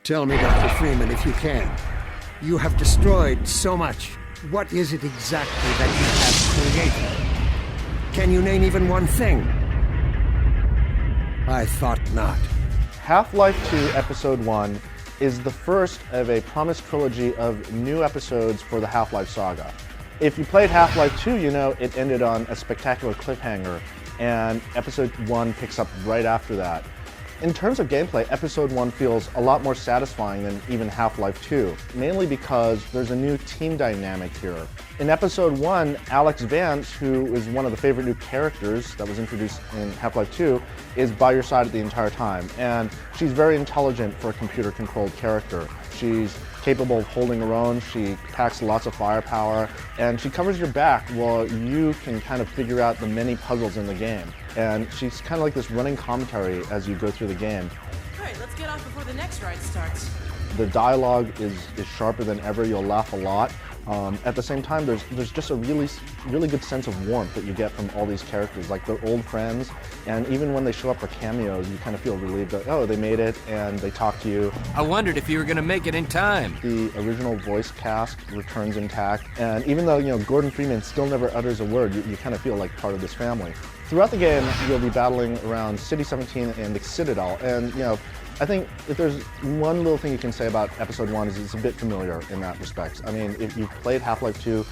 Tell me, Dr. Freeman, if you can. You have destroyed so much. What is it exactly that you have created? Can you name even one thing? I thought not. Half-Life 2 Episode 1 is the first of a promised trilogy of new episodes for the Half-Life saga. If you played Half-Life 2, you know it ended on a spectacular cliffhanger, and Episode 1 picks up right after that. In terms of gameplay, Episode 1 feels a lot more satisfying than even Half-Life 2, mainly because there's a new team dynamic here. In Episode 1, Alex Vance, who is one of the favorite new characters that was introduced in Half-Life 2, is by your side the entire time, and she's very intelligent for a computer-controlled character. She's capable of holding her own, she packs lots of firepower, and she covers your back while you can kind of figure out the many puzzles in the game. And she's kind of like this running commentary as you go through the game. All right, let's get off before the next ride starts. The dialogue is sharper than ever. You'll laugh a lot. At the same time, there's just a really good sense of warmth that you get from all these characters. Like, they're old friends, and even when they show up for cameos, you kind of feel relieved that, oh, they made it, and they talk to you. I wondered if you were going to make it in time. The original voice cast returns intact, and even though, Gordon Freeman still never utters a word, you kind of feel like part of this family. Throughout the game, you'll be battling around City 17 and the Citadel, and, I think if there's one little thing you can say about Episode 1 is it's a bit familiar in that respect. I mean, if you've played Half-Life 2,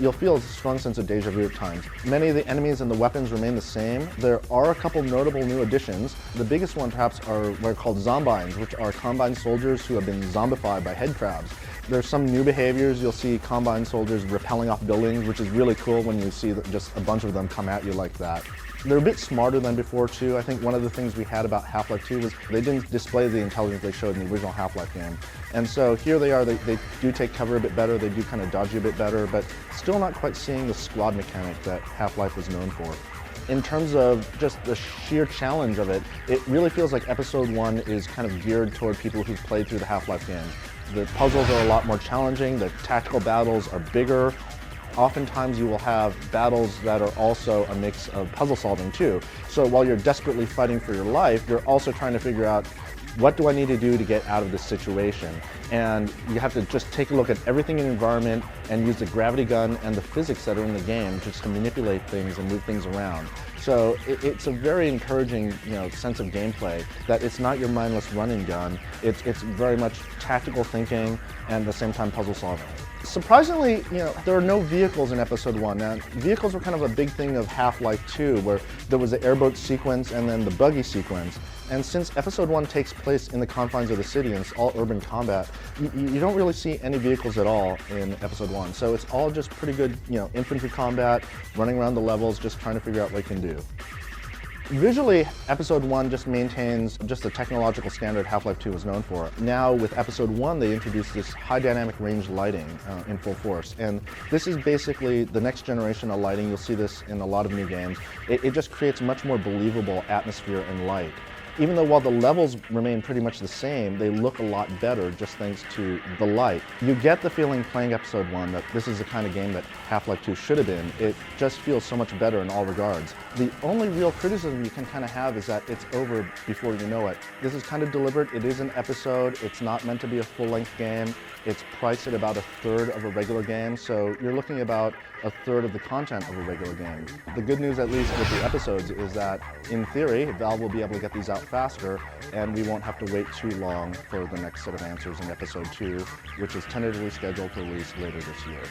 you'll feel a strong sense of deja vu at times. Many of the enemies and the weapons remain the same. There are a couple notable new additions. The biggest one perhaps are what are called Zombines, which are Combine soldiers who have been zombified by head crabs. There's some new behaviors. You'll see Combine soldiers rappelling off buildings, which is really cool when you see just a bunch of them come at you like that. They're a bit smarter than before, too. I think one of the things we had about Half-Life 2 was they didn't display the intelligence they showed in the original Half-Life game. And so here they are, they do take cover a bit better, they do kind of dodge you a bit better, but still not quite seeing the squad mechanic that Half-Life was known for. In terms of just the sheer challenge of it, it really feels like Episode 1 is kind of geared toward people who've played through the Half-Life games. The puzzles are a lot more challenging, the tactical battles are bigger. Oftentimes you will have battles that are also a mix of puzzle solving too. So while you're desperately fighting for your life, you're also trying to figure out, what do I need to do to get out of this situation? And you have to just take a look at everything in the environment and use the gravity gun and the physics that are in the game just to manipulate things and move things around. So it's a very encouraging, sense of gameplay, that it's not your mindless running gun. It's very much tactical thinking and at the same time puzzle solving. Surprisingly, there are no vehicles in Episode 1. Now, vehicles were kind of a big thing of Half-Life 2, where there was the airboat sequence and then the buggy sequence. And since Episode 1 takes place in the confines of the city and it's all urban combat, you don't really see any vehicles at all in Episode 1. So it's all just pretty good, infantry combat, running around the levels, just trying to figure out what you can do. Visually, Episode 1 just maintains just the technological standard Half-Life 2 was known for. Now, with Episode 1, they introduced this high dynamic range lighting in full force. And this is basically the next generation of lighting. You'll see this in a lot of new games. It just creates much more believable atmosphere and light. Even though while the levels remain pretty much the same, they look a lot better just thanks to the light. You get the feeling playing Episode 1 that this is the kind of game that Half-Life 2 should have been. It just feels so much better in all regards. The only real criticism you can kind of have is that it's over before you know it. This is kind of deliberate. It is an episode. It's not meant to be a full-length game. It's priced at about a third of a regular game, so you're looking about a third of the content of a regular game. The good news, at least with the episodes, is that in theory, Valve will be able to get these out faster, and we won't have to wait too long for the next set of answers in Episode 2, which is tentatively scheduled to release later this year.